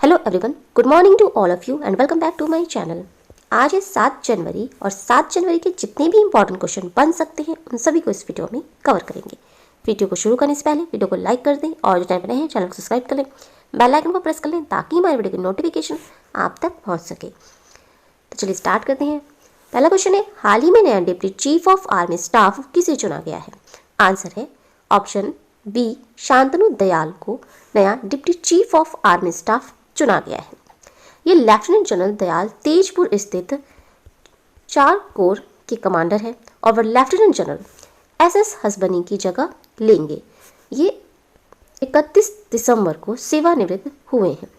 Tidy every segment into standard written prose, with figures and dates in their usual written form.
Hello everyone, good morning to all of you and welcome back to my channel. आज है 7 जनवरी और 7 जनवरी के जितने भी इंपॉर्टेंट क्वेश्चन बन सकते हैं उन सभी को इस वीडियो में कवर करेंगे। वीडियो को शुरू करने से पहले वीडियो को लाइक कर दें और जो चैनल पर नए हैं चैनल को सब्सक्राइब कर लें, बेल आइकन को प्रेस कर लें ताकि हमारे वीडियो की नोटिफिकेशन आप तक पहुँच सके। तो चलिए स्टार्ट करते हैं। पहला क्वेश्चन है, हाल ही में नया deputy chief of army staff किसे चुना गया है? आंसर है ऑप्शन बी, शांतनु दयाल को नया deputy chief of army staff चुना गया है। ये लेफ्टिनेंट जनरल दयाल तेजपुर स्थित 4 कोर के कमांडर हैं और वह लेफ्टिनेंट जनरल एसएस हसबनी की जगह लेंगे। ये 31 दिसंबर को सेवानिवृत्त हुए हैं।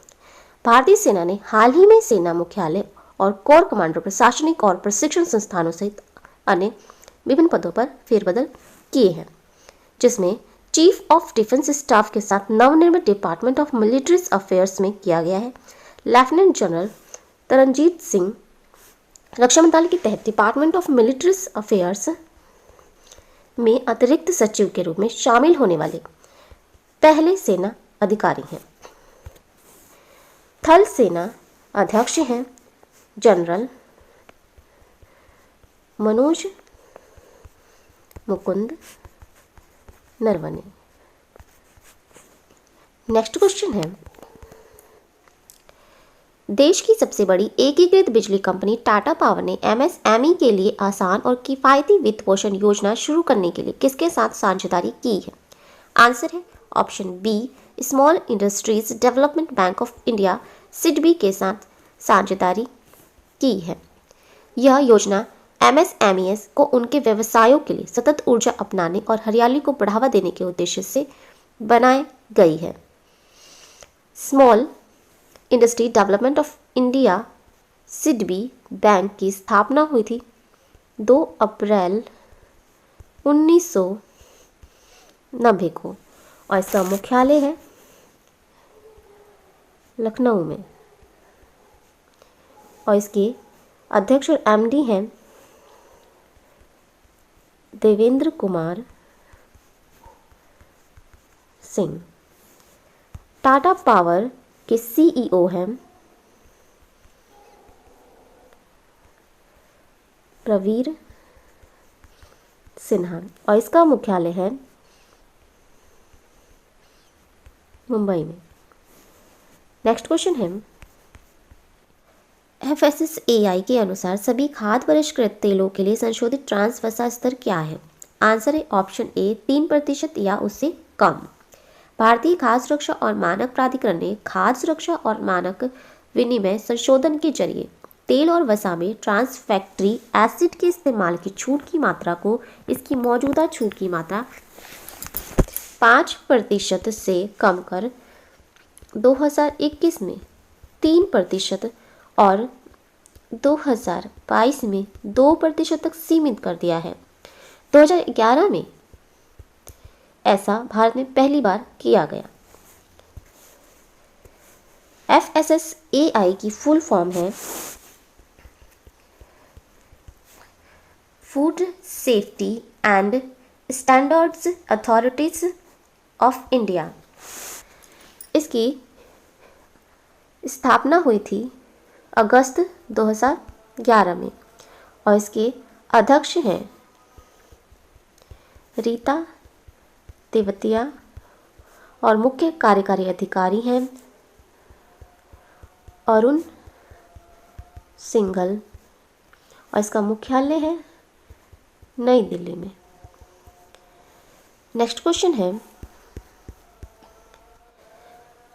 भारतीय सेना ने हाल ही में सेना मुख्यालय और कोर कमांडर प्रशासनिक और प्रशिक्षण संस्थानों सहित अन्य विभिन्न पदों पर फेरबदल किए हैं, जिसमें चीफ ऑफ डिफेंस स्टाफ के साथ नवनिर्मित डिपार्टमेंट ऑफ मिलिट्री अफेयर्स में किया गया है। लेफ्टिनेंट जनरल तरनजीत सिंह रक्षा मंत्रालय के तहत डिपार्टमेंट ऑफ मिलिट्री अफेयर्स में अतिरिक्त सचिव के रूप में शामिल होने वाले पहले सेना अधिकारी हैं। थल सेना अध्यक्ष हैं general Manoj Mukund Naravane. Next question है, देश की सबसे बड़ी एकीकृत बिजली कंपनी टाटा पावर ने एमएसएमई के लिए आसान और किफायती वित्त पोषण योजना शुरू करने के लिए किसके साथ साझेदारी की है? आंसर है option B, small industries development bank of India SIDBI के साथ साझेदारी की है। यह योजना एमएसएमईएस को उनके व्यवसायों के लिए सतत ऊर्जा अपनाने और हरियाली को बढ़ावा देने के उद्देश्य से बनाई गई है। Small industry development of India SIDBI bank की स्थापना हुई थी 2 अप्रैल 1990 को और इसका मुख्यालय है लखनऊ में और इसके अध्यक्ष और एमडी हैं देवेंद्र कुमार सिंह। टाटा पावर के सीईओ हैं प्रवीर सिन्हा और इसका मुख्यालय है मुंबई में। नेक्स्ट क्वेश्चन है, FSSAI के अनुसार सभी खाद्य परिष्कृत तेलों के लिए संशोधित ट्रांस वसा स्तर क्या है? आंसर है ऑप्शन ए, 3% या उससे कम। भारतीय खाद्य सुरक्षा और मानक प्राधिकरण ने खाद्य सुरक्षा और मानक विनिमय संशोधन के जरिए तेल और वसा में ट्रांस फैक्ट्री एसिड के इस्तेमाल की छूट की मात्रा को इसकी मौजूदा छूट की मात्रा 5% से कम कर 2021 में 3% और 2022 में 2% तक सीमित कर दिया है। 2011 में ऐसा भारत में पहली बार किया गया। FSSAI की फुल फॉर्म है food safety and standards authorities of India. इसकी स्थापना हुई थी अगस्त 2011 में और इसके अध्यक्ष हैं रीता तेवतिया और मुख्य कार्यकारी अधिकारी हैं अरुण सिंघल और इसका मुख्यालय है नई दिल्ली में। नेक्स्ट क्वेश्चन है,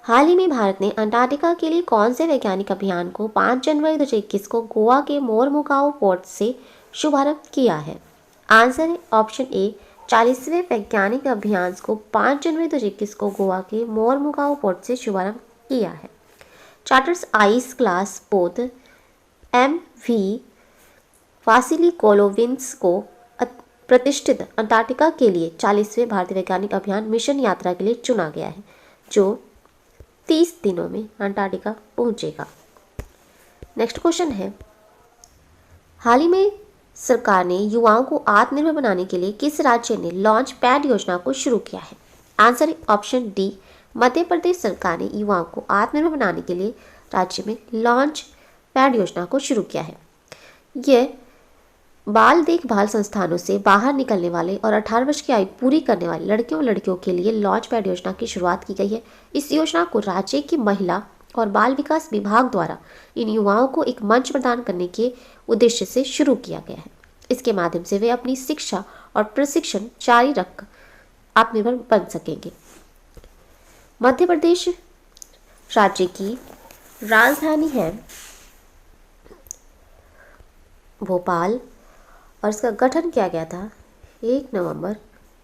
हाल ही में भारत ने अंटार्कटिका के लिए कौन से वैज्ञानिक अभियान को 5 जनवरी 2021 को गोवा के मोरमुगाओ पोर्ट से शुभारंभ किया है? आंसर है ऑप्शन ए, 40वें वैज्ञानिक अभियान को 5 जनवरी 2021 को गोवा के मोरमुगाओ पोर्ट से शुभारंभ किया है। चार्टर्स आइस क्लास पोत MV वासिली कोलोविंस को प्रतिष्ठित अंटार्कटिका के लिए 40वें भारतीय वैज्ञानिक अभियान मिशन यात्रा के लिए चुना गया है, जो 30 दिनों में अंटार्कटिका पहुंचेगा। नेक्स्ट क्वेश्चन है, हाल ही में सरकार ने युवाओं को आत्मनिर्भर बनाने के लिए किस राज्य ने लॉन्च पैड योजना को शुरू किया है? आंसर है ऑप्शन डी, मध्य प्रदेश सरकार ने युवाओं को आत्मनिर्भर बनाने के लिए राज्य में लॉन्च पैड योजना को शुरू किया है। यह बाल देखभाल संस्थानों से बाहर निकलने वाले और 18 वर्ष की आयु पूरी करने वाले लड़कियों और लड़कियों के लिए लॉन्च पैड योजना की शुरुआत की गई है। इस योजना को राज्य की महिला और बाल विकास विभाग द्वारा इन युवाओं को एक मंच प्रदान करने के उद्देश्य से शुरू किया गया है। इसके माध्यम से वे अपनी शिक्षा और प्रशिक्षण जारी रख आत्मनिर्भर बन सकेंगे। मध्य प्रदेश राज्य की राजधानी है भोपाल और इसका गठन किया गया था 1 नवंबर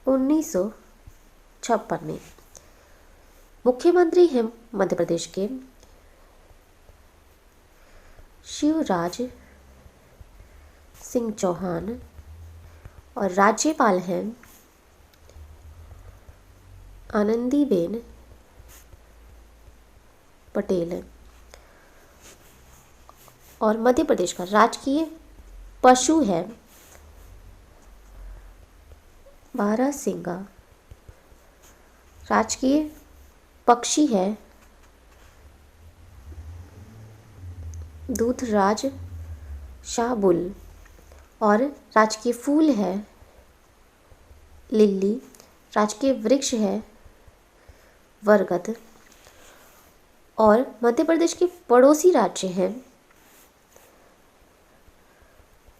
1956 में। मुख्यमंत्री हैं मध्य प्रदेश के शिवराज सिंह चौहान और राज्यपाल हैं आनंदीबेन पटेल। और मध्य प्रदेश का राजकीय पशु है बारहसिंगा। राजकीय पक्षी है दूधराज शाहबुल। और राजकीय फूल है लिली। राजकीय वृक्ष है बरगद। और मध्य प्रदेश के पड़ोसी राज्य हैं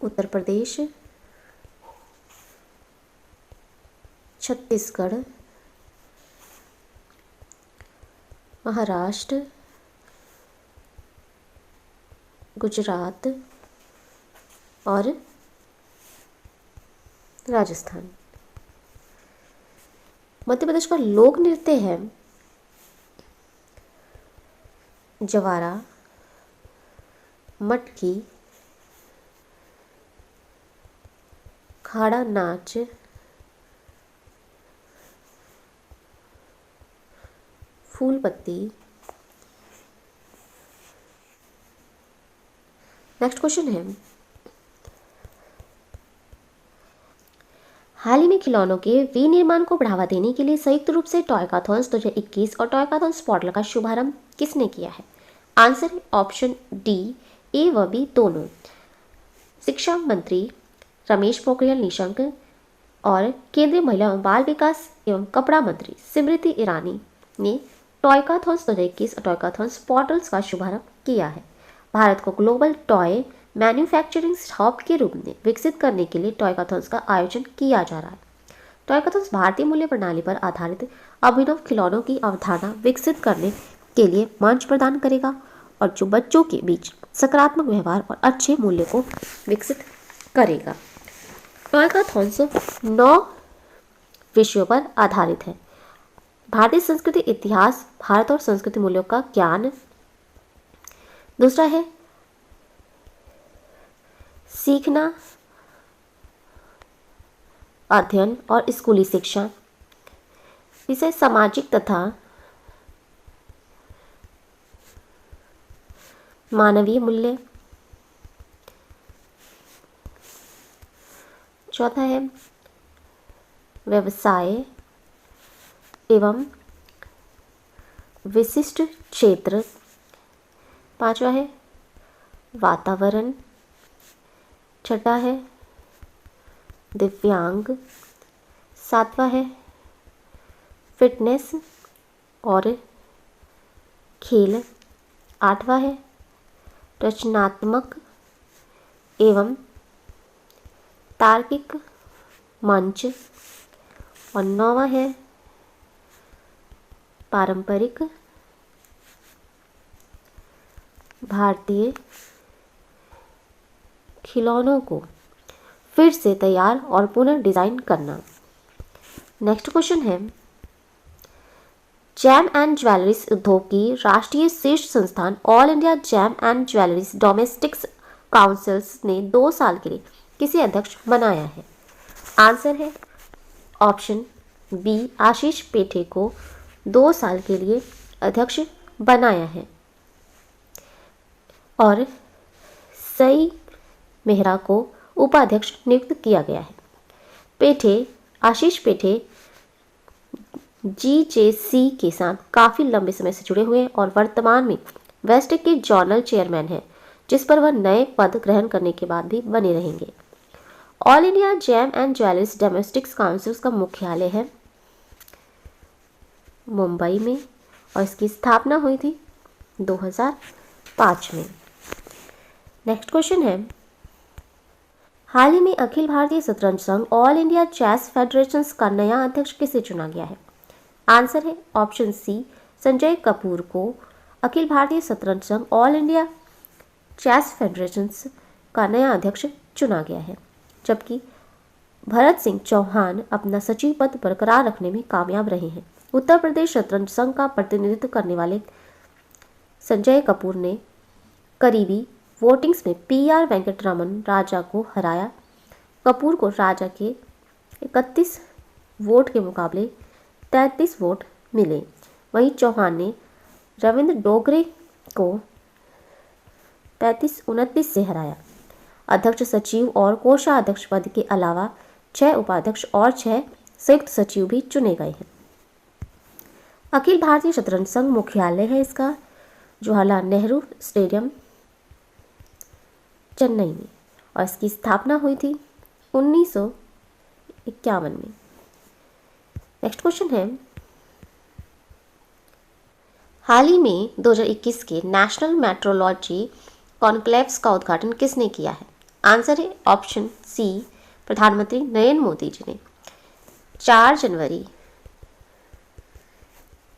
उत्तर प्रदेश, छत्तीसगढ़, महाराष्ट्र, गुजरात और राजस्थान। मध्य प्रदेश का लोक नृत्य है जवारा, मटकी, खाड़ा नाच, फूलपत्ती। नेक्स्ट क्वेश्चन है, हाल ही में खिलौनों के विनिर्माण को बढ़ावा देने के लिए संयुक्त रूप से टॉयकाथॉन्स 2021 और टॉयकाथॉन्स पोर्टल का शुभारंभ किसने किया है? आंसर है ऑप्शन डी, ए व बी दोनों। शिक्षा मंत्री रमेश पोखरियाल निशंक और केंद्रीय महिला एवं बाल विकास एवं कपड़ा मंत्री स्मृति ईरानी ने टॉयकाथॉन्स 2021 और टॉयकाथॉन्स पोर्टल्स का शुभारंभ किया है। भारत को ग्लोबल टॉय मैन्युफैक्चरिंग हब के रूप में विकसित करने के लिए टॉयकाथॉन्स का आयोजन किया जा रहा है। टॉयकाथॉन्स भारतीय मूल्य प्रणाली पर आधारित अभिनव खिलौनों की अवधारणा विकसित करने के लिए मंच प्रदान करेगा और जो बच्चों के बीच सकारात्मक व्यवहार और अच्छे मूल्य को विकसित करेगा। टॉयकाथॉन्स 9 विषयों पर आधारित है। भारतीय संस्कृति इतिहास, भारत और संस्कृति मूल्यों का ज्ञान। दूसरा है सीखना, अध्ययन और स्कूली शिक्षा। तीसरा सामाजिक तथा मानवीय मूल्य। चौथा है व्यवसाय एवं विशिष्ट क्षेत्र। पांचवा है वातावरण। छठा है दिव्यांग। सातवां है फिटनेस और खेल। आठवां है रचनात्मक एवं तार्किक मंच। और नौवां है पारंपरिक भारतीय खिलौनों को फिर से तैयार और पुनः डिजाइन करना। नेक्स्ट क्वेश्चन है, जैम एंड ज्वेलरीज उद्योग की राष्ट्रीय शीर्ष संस्थान all India jam and jewelleries domestics councils ने 2 साल के लिए किसे अध्यक्ष बनाया है? आंसर है ऑप्शन बी, आशीष पेठे को 2 साल के लिए अध्यक्ष बनाया है। और सई मेहरा को उपाध्यक्ष नियुक्त किया गया है। पेठे, आशीष पेठे GJC के साथ काफ़ी लंबे समय से जुड़े हुए हैं और वर्तमान में वेस्टेक के जर्नल चेयरमैन हैं, जिस पर वह नए पद ग्रहण करने के बाद भी बने रहेंगे। All India jam and jewellers domestics council का मुख्यालय है मुंबई में और इसकी स्थापना हुई थी 2005 में। नेक्स्ट क्वेश्चन है, हाल ही में अखिल भारतीय शतरंज संघ ऑल इंडिया चेस फेडरेशन का नया अध्यक्ष किसे चुना गया है? आंसर है ऑप्शन सी, संजय कपूर को अखिल भारतीय शतरंज संघ ऑल इंडिया चेस फेडरेशन का नया अध्यक्ष चुना गया है, जबकि भरत सिंह चौहान अपना सचिव पद बरकरार रखने में कामयाब रहे हैं। उत्तर प्रदेश शतरंज संघ का प्रतिनिधित्व करने वाले संजय कपूर ने करीबी वोटिंग्स में PR वेंकटरमन राजा को हराया। कपूर को राजा के 31 वोट के मुकाबले 33 वोट मिले। वहीं चौहान ने रविंद्र डोगरे को 35-29 से हराया। अध्यक्ष सचिव और कोषाध्यक्ष पद के अलावा 6 उपाध्यक्ष और 6 संयुक्त सचिव भी चुने गए हैं। अखिल भारतीय शतरंज संघ मुख्यालय है इसका जवाहरलाल नेहरू स्टेडियम चेन्नई में और इसकी स्थापना हुई थी 1951 में। नेक्स्ट क्वेश्चन है, हाल ही में 2021 के नेशनल मेट्रोलॉजी कॉन्क्लेव्स का उद्घाटन किसने किया है? आंसर है ऑप्शन सी, प्रधानमंत्री नरेंद्र मोदी जी ने 4 जनवरी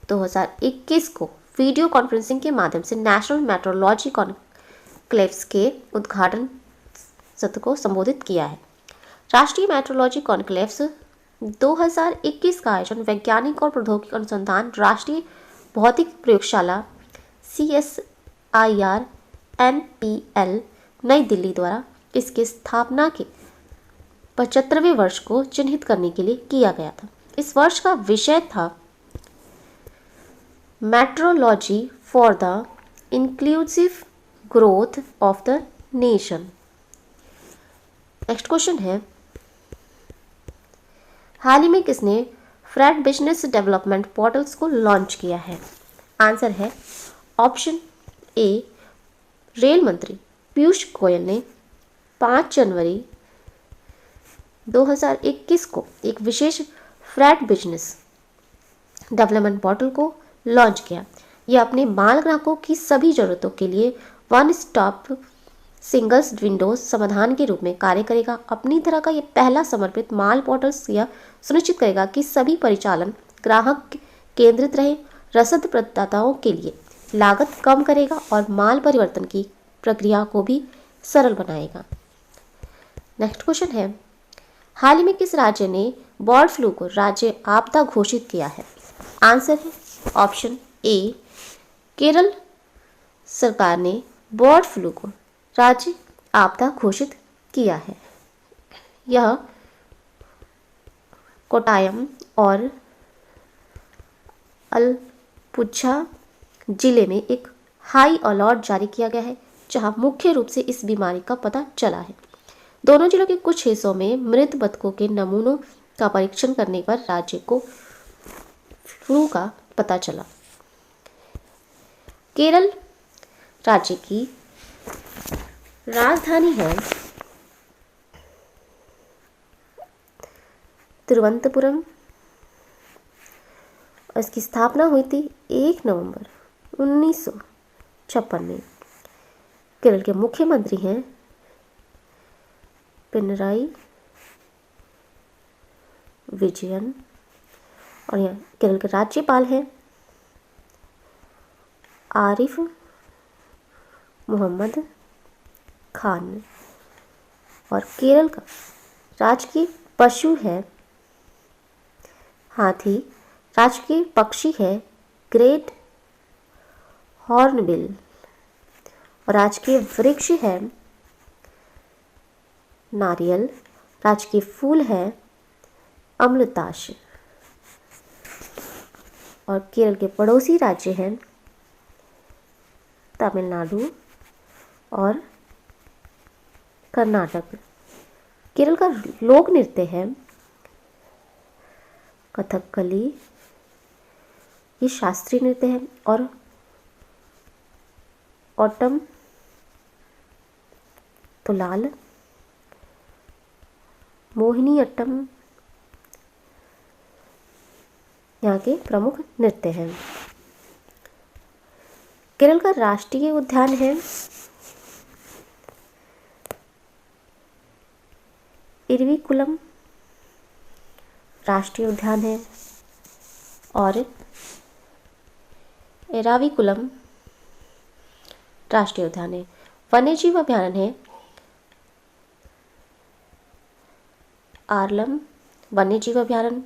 2021 को वीडियो कॉन्फ्रेंसिंग के माध्यम से नेशनल मेट्रोलॉजी कॉन्क्लेव्स के उद्घाटन सत्र को संबोधित किया है। राष्ट्रीय मेट्रोलॉजी कॉन्क्लेव्स 2021 का आयोजन वैज्ञानिक और प्रौद्योगिक अनुसंधान राष्ट्रीय भौतिक प्रयोगशाला CSIR NPL नई दिल्ली द्वारा इसके स्थापना के 75वें वर्ष को चिन्हित करने के लिए किया गया था। इस वर्ष का विषय था metrology for the inclusive growth of the nation. Next question है, हाल ही में किसने फ्रेट बिजनेस डेवलपमेंट पोर्टल्स को लॉन्च किया है? आंसर है ऑप्शन ए, रेल मंत्री पीयूष गोयल ने 5 जनवरी 2021 को एक विशेष फ्रेट बिजनेस डेवलपमेंट पोर्टल को लॉन्च किया। यह अपने माल ग्राहकों की सभी जरूरतों के लिए वन स्टॉप सिंगल्स विंडोज समाधान के रूप में कार्य करेगा। अपनी तरह का यह पहला समर्पित माल पोर्टल यह सुनिश्चित करेगा कि सभी परिचालन ग्राहक केंद्रित रहे, रसद प्रदाताओं के लिए लागत कम करेगा और माल परिवर्तन की प्रक्रिया को भी सरल बनाएगा। नेक्स्ट क्वेश्चन है, हाल ही में किस राज्य ने बर्ड फ्लू को राज्य आपदा घोषित किया है? आंसर है ऑप्शन ए, केरल सरकार ने बर्ड फ्लू को राज्य आपदा घोषित किया है। यह कोट्टायम और अलपुझा जिले में एक हाई अलर्ट जारी किया गया है, जहां मुख्य रूप से इस बीमारी का पता चला है। दोनों जिलों के कुछ हिस्सों में मृत बतखों के नमूनों का परीक्षण करने पर राज्य को फ्लू का पता चला। केरल राज्य की राजधानी है तिरुवनंतपुरम और इसकी स्थापना हुई थी 1 नवंबर 1956 में। केरल के मुख्यमंत्री हैं पिनराई विजयन और यहाँ केरल के राज्यपाल हैं आरिफ मोहम्मद खान और केरल का राजकीय पशु है हाथी, राजकीय पक्षी है ग्रेट हॉर्नबिल और राजकीय वृक्ष है नारियल, राजकीय फूल है अमृताश और केरल के पड़ोसी राज्य हैं तमिलनाडु और कर्नाटक। केरल का लोक नृत्य है कथकली ये शास्त्रीय नृत्य है। और ऑटम तुलाल, मोहिनी अट्टम यहाँ के प्रमुख नृत्य हैं। केरल का राष्ट्रीय उद्यान है इरविकुलम राष्ट्रीय उद्यान है और एराविकुलम राष्ट्रीय उद्यान है। वन्यजीव अभयारण्य है आरलम वन्यजीव अभयारण्य,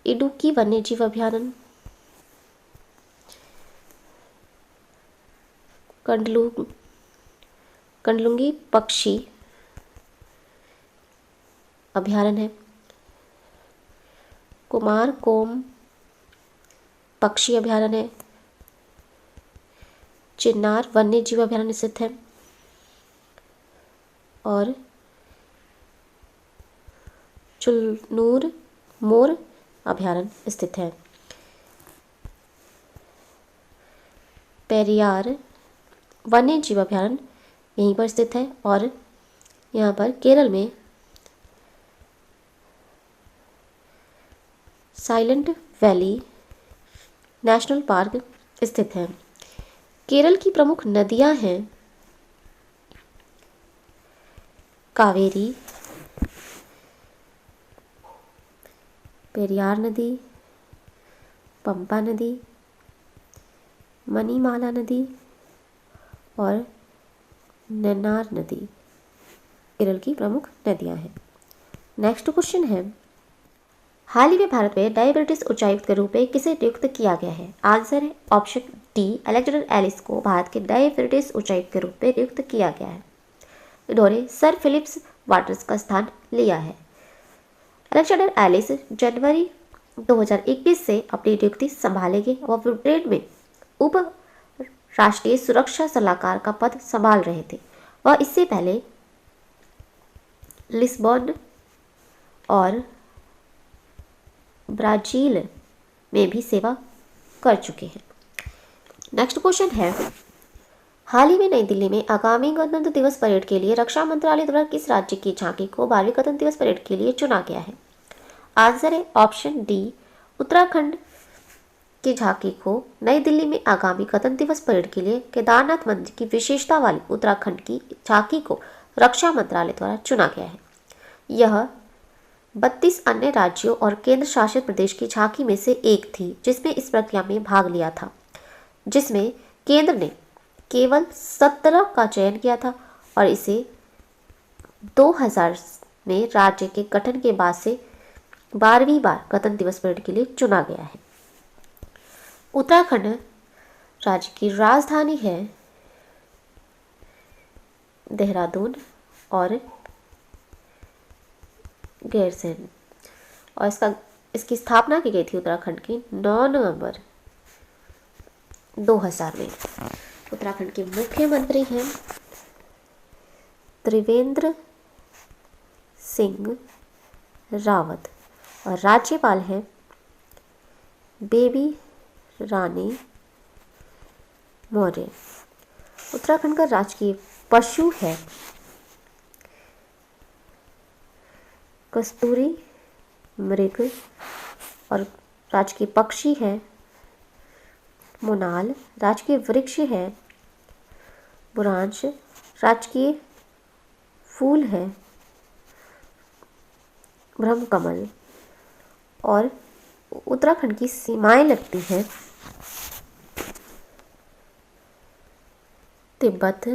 इडुक्की वन्यजीव अभयारण्य, कंडलुंगी पक्षी अभयारण्य है, कुमारकोम पक्षी अभयारण्य है, चिन्नार वन्यजीव अभयारण्य स्थित है और चुलनूर मोर अभयारण्य स्थित है। पेरियार वन्यजीव अभयारण्य यहीं पर स्थित है और यहाँ पर केरल में साइलेंट वैली नेशनल पार्क स्थित है। केरल की प्रमुख नदियाँ हैं कावेरी, पेरियार नदी, पंपा नदी, मणिमाला नदी और नेनार नदी केरल की प्रमुख नदियां हैं। नेक्स्ट क्वेश्चन है, हाल ही में भारत में नए ब्रिटिश उच्चायुक्त के रूप में किसे नियुक्त किया गया है? आंसर है ऑप्शन डी, अलेक्जेंडर एलिस को भारत के नए ब्रिटिश उच्चायुक्त के रूप में नियुक्त किया गया है। इन्होंने सर फिलिप्स वाटर्स का स्थान लिया है। अलेक्जेंडर एलिस जनवरी 2021 से अपनी नियुक्ति संभालेंगे और ब्रिटेन में उप राष्ट्रीय सुरक्षा सलाहकार का पद संभाल रहे थे। वह इससे पहले लिस्बन और ब्राजील में भी सेवा कर चुके हैं। नेक्स्ट क्वेश्चन है, हाल ही में नई दिल्ली में आगामी गणतंत्र दिवस परेड के लिए रक्षा मंत्रालय द्वारा किस राज्य की झांकी को 12वीं गणतंत्र दिवस परेड के लिए चुना गया है? आंसर है ऑप्शन डी, उत्तराखंड की झांकी को नई दिल्ली में आगामी गणतंत्र दिवस परेड के लिए केदारनाथ मंदिर की विशेषता वाली उत्तराखंड की झांकी को रक्षा मंत्रालय द्वारा चुना गया है। यह 32 अन्य राज्यों और केंद्र शासित प्रदेश की झांकी में से एक थी जिसमें इस प्रक्रिया में भाग लिया था, जिसमें केंद्र ने केवल 17 का चयन किया था और इसे 2000 में राज्य के गठन के बाद से 12वीं बार गणतंत्र दिवस परेड के लिए चुना गया है। उत्तराखंड राज्य की राजधानी है देहरादून और गैरसैंण और इसकी स्थापना की गई थी उत्तराखंड की 9 नवंबर 2000 में। उत्तराखंड के मुख्यमंत्री हैं त्रिवेंद्र सिंह रावत और राज्यपाल हैं बेबी रानी मौर्य। उत्तराखंड का राजकीय पशु है कस्तूरी मृग और राजकीय पक्षी है मोनाल, राजकीय वृक्ष है बुरांश, राजकीय फूल है ब्रह्मकमल और उत्तराखंड की सीमाएं लगती हैं तिब्बत,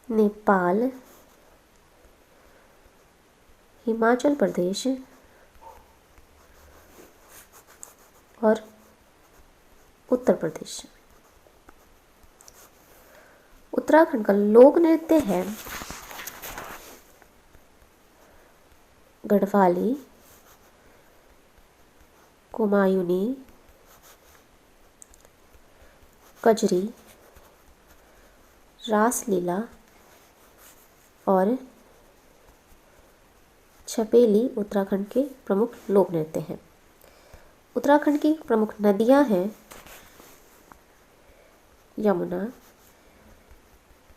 नेपाल, हिमाचल प्रदेश और उत्तर प्रदेश। उत्तराखंड का लोक नृत्य है गढ़वाली, कुमायूनी, कजरी, रासलीला और छपेली उत्तराखंड के प्रमुख लोक नृत्य हैं। उत्तराखंड की प्रमुख नदियां हैं यमुना,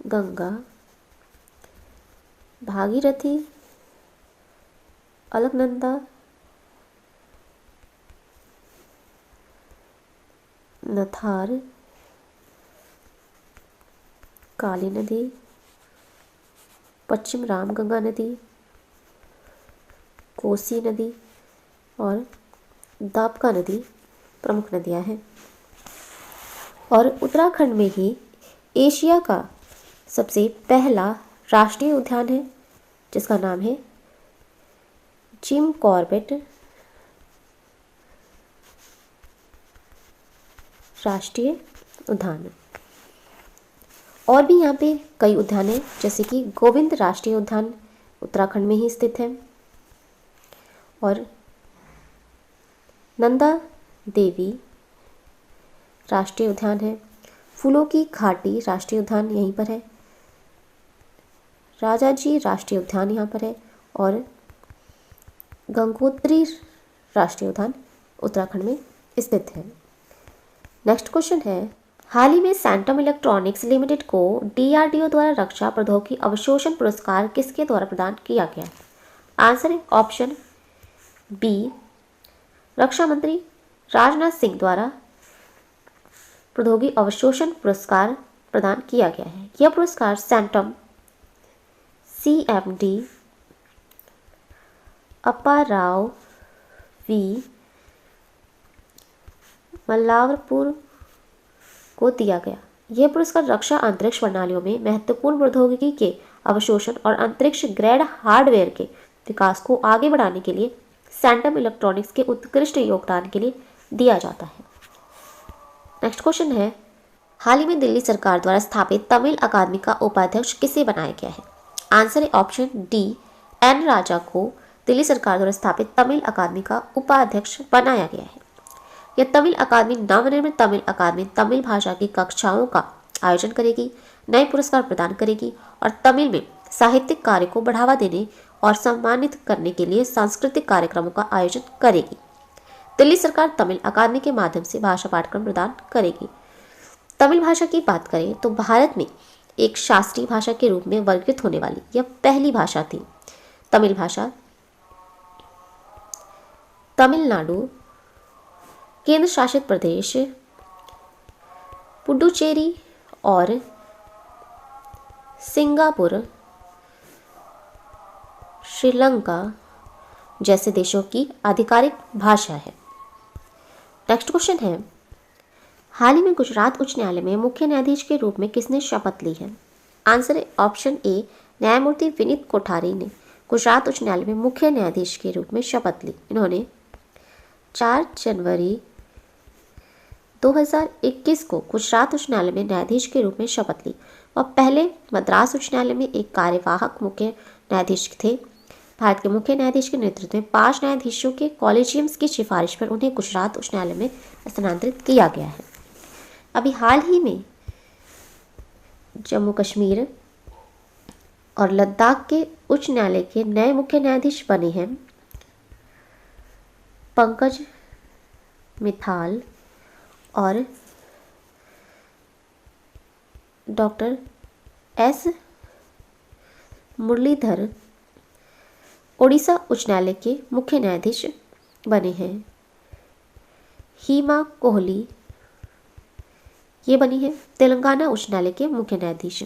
गंगा, भागीरथी, अलकनंदा, नथार, काली नदी, पश्चिम रामगंगा नदी, कोसी नदी और दापका नदी प्रमुख नदियां हैं। और उत्तराखंड में ही एशिया का सबसे पहला राष्ट्रीय उद्यान है जिसका नाम है जिम कॉर्बेट राष्ट्रीय उद्यान। और भी यहाँ पे कई उद्यान हैं जैसे कि गोविंद राष्ट्रीय उद्यान उत्तराखंड में ही स्थित है और नंदा देवी राष्ट्रीय उद्यान है। फूलों की घाटी राष्ट्रीय उद्यान यहीं पर है। राजाजी राष्ट्रीय उद्यान यहाँ पर है और गंगोत्री राष्ट्रीय उद्यान उत्तराखंड में स्थित है। नेक्स्ट क्वेश्चन है, हाल ही में सैंटम इलेक्ट्रॉनिक्स लिमिटेड को DRDO द्वारा रक्षा प्रौद्योगिकी अवशोषण पुरस्कार किसके द्वारा प्रदान किया गया? आंसर है ऑप्शन बी, रक्षा मंत्री राजनाथ सिंह द्वारा प्रौद्योगिकी अवशोषण पुरस्कार प्रदान किया गया है। यह पुरस्कार सैंटम CMD अप्पाराव वी मल्लावरपुर को दिया गया। यह पुरस्कार रक्षा अंतरिक्ष प्रणालियों में महत्वपूर्ण प्रौद्योगिकी के अवशोषण और अंतरिक्ष ग्रेड हार्डवेयर के विकास को आगे बढ़ाने के लिए सैंटम इलेक्ट्रॉनिक्स के उत्कृष्ट योगदान के लिए दिया जाता है। नेक्स्ट क्वेश्चन है, हाल ही में दिल्ली सरकार द्वारा स्थापित तमिल अकादमी का उपाध्यक्ष किसे बनाया गया है? आंसर है ऑप्शन डी, N राजा को दिल्ली सरकार द्वारा स्थापित तमिल अकादमी का उपाध्यक्ष बनाया गया है। यह तमिल अकादमी नवनिर्मित तमिल अकादमी तमिल भाषा की कक्षाओं का आयोजन करेगी, नए पुरस्कार प्रदान करेगी और तमिल में साहित्यिक कार्य को बढ़ावा देने और सम्मानित करने के लिए सांस्कृतिक कार्यक्रमों का आयोजन करेगी। दिल्ली सरकार तमिल अकादमी के माध्यम से भाषा पाठ्यक्रम प्रदान करेगी। तमिल भाषा की बात करें तो भारत में एक शास्त्रीय भाषा के रूप में वर्गीकृत होने वाली यह पहली भाषा थी। तमिल भाषा तमिलनाडु, केंद्र शासित प्रदेश पुडुचेरी और सिंगापुर, श्रीलंका जैसे देशों की आधिकारिक भाषा है। नेक्स्ट क्वेश्चन है, हाल ही में गुजरात उच्च न्यायालय में मुख्य न्यायाधीश के रूप में किसने शपथ ली है? आंसर है ऑप्शन ए, न्यायमूर्ति विनीत कोठारी ने गुजरात उच्च न्यायालय में मुख्य न्यायाधीश के रूप में शपथ ली। इन्होंने 4 जनवरी 2021 को गुजरात उच्च न्यायालय में न्यायाधीश के रूप में शपथ ली। वह पहले मद्रास उच्च न्यायालय में एक कार्यवाहक मुख्य न्यायाधीश थे। भारत के मुख्य न्यायाधीश के नेतृत्व में 5 न्यायाधीशों के कॉलेजियम्स की सिफारिश पर उन्हें गुजरात उच्च न्यायालय में स्थानांतरित किया गया है। अभी हाल ही में जम्मू कश्मीर और लद्दाख के उच्च न्यायालय के नए मुख्य न्यायाधीश बने हैं पंकज मिथाल और डॉक्टर S मुरलीधर ओडिशा उच्च न्यायालय के मुख्य न्यायाधीश बने हैं। हीमा कोहली ये बनी है तेलंगाना उच्च न्यायालय के मुख्य न्यायाधीश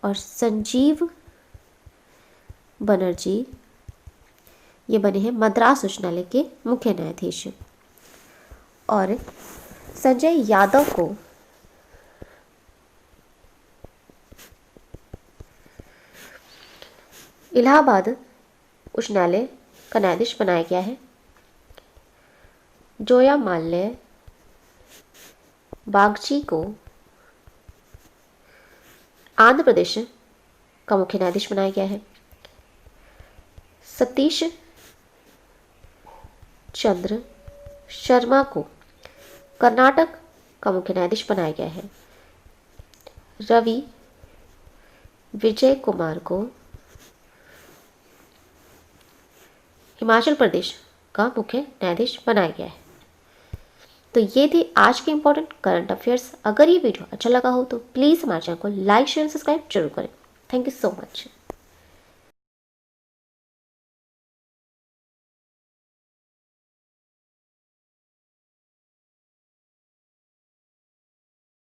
और संजीव बनर्जी ये बने हैं मद्रास उच्च न्यायालय के मुख्य न्यायाधीश और संजय यादव को इलाहाबाद उच्च न्यायालय का न्यायाधीश बनाया गया है। जोया माल्य बागची को आंध्र प्रदेश का मुख्य न्यायाधीश बनाया गया है। सतीश चंद्र शर्मा को कर्नाटक का मुख्य न्यायाधीश बनाया गया है। रवि विजय कुमार को हिमाचल प्रदेश का मुख्य न्यायाधीश बनाया गया है। तो ये थे आज के इंपॉर्टेंट करंट अफेयर्स। अगर ये वीडियो अच्छा लगा हो तो प्लीज़ हमारे चैनल को लाइक शेयर सब्सक्राइब जरूर करें। Thank you so much.